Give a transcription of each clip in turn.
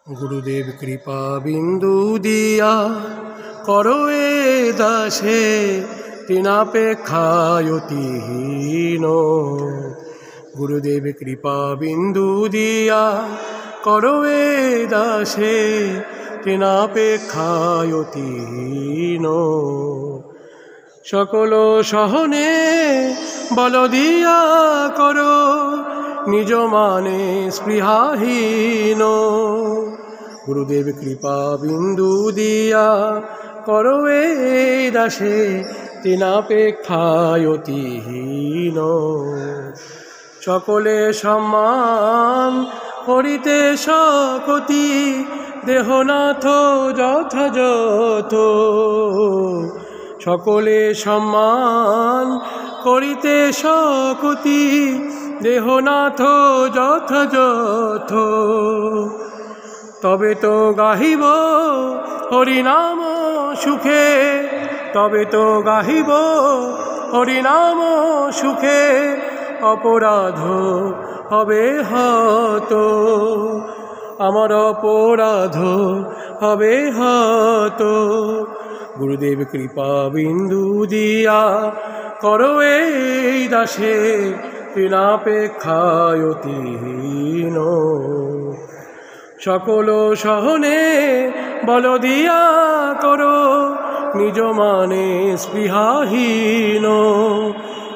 गुरुदेव कृपा बिंदु दिया करो ए दासे तिनापेक्षायतिहीन। गुरुदेव कृपा बिंदु दिया करो ए दासे तिनापेक्षायतिहीन। सकल सहने बल दिया करो निज माने स्पृहाहीन। गुरुदेव कृपा बिंदु दिया करो ए दासे तिनापेक्षायतिहीन। सकले सम्मान करिते सकति देहनाथ यथायथ। सकले सम्मान करिते सकति देहनाथ यथायथ। तबे तो गाहिब हरिनाम सुखे, तबे तो गाहिब हरिनाम सुखे। अपराध हबे हत, आमार अपराध हबे हत। गुरुदेव कृपा बिंदु दिया करो ए दासे तिनापेक्षायतिहीन। सकल सहने बल दिया करो निज माने स्पृहाहीन।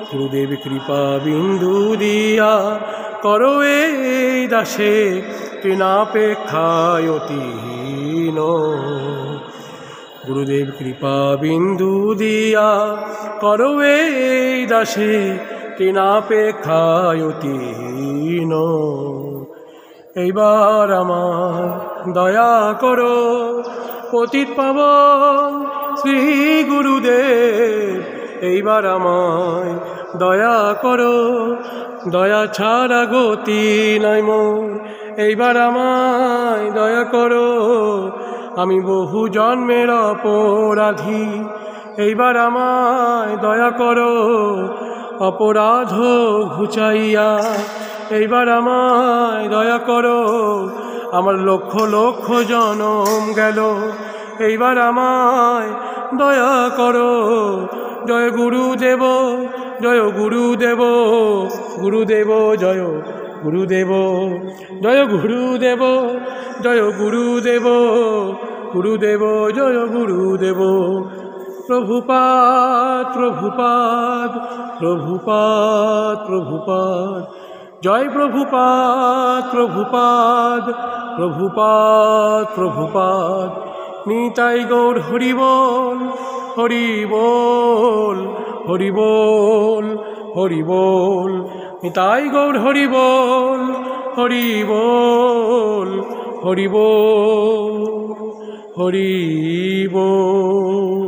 गुरुदेव कृपा बिंदु दिया करो ए दासे तिनापेक्षायतिहीन। गुरुदेव कृपा बिंदु दिया करो ए दासे तिनापेक्षायतिहीन। এইবার আমায় দয়া করো পতিত পাবন শ্রী গুরুদেব। এইবার আমায় দয়া করো, দয়া ছাড়া গতি নাই মোর। এইবার আমায় দয়া করো, আমি বহু জন্মের অপরাধী। এইবার আমায় দয়া করো অপরাধ ঘুচাইয়া। এইবার আমায় দয়া করো, আমার লক্ষ লক্ষ জনম গেল। এইবার আমায় দয়া করো। জয় গুরুদেব, জয় গুরুদেব, গুরুদেব জয় গুরুদেব, জয় গুরুদেব, জয় গুরুদেব, গুরুদেব জয় গুরুদেব। প্রভুপাদ প্রভুপাদ প্রভুপাদ প্রভুপাদ, জয় প্রভুপাদ প্রভুপাদ প্রভুপাদ প্রভুপাদ। নিতাই গৌর হরি বল, হরি বল, হরি বল, হরি বল। নিতাই গৌর হরি বল, হরি বল, হরি বল, হরি বল।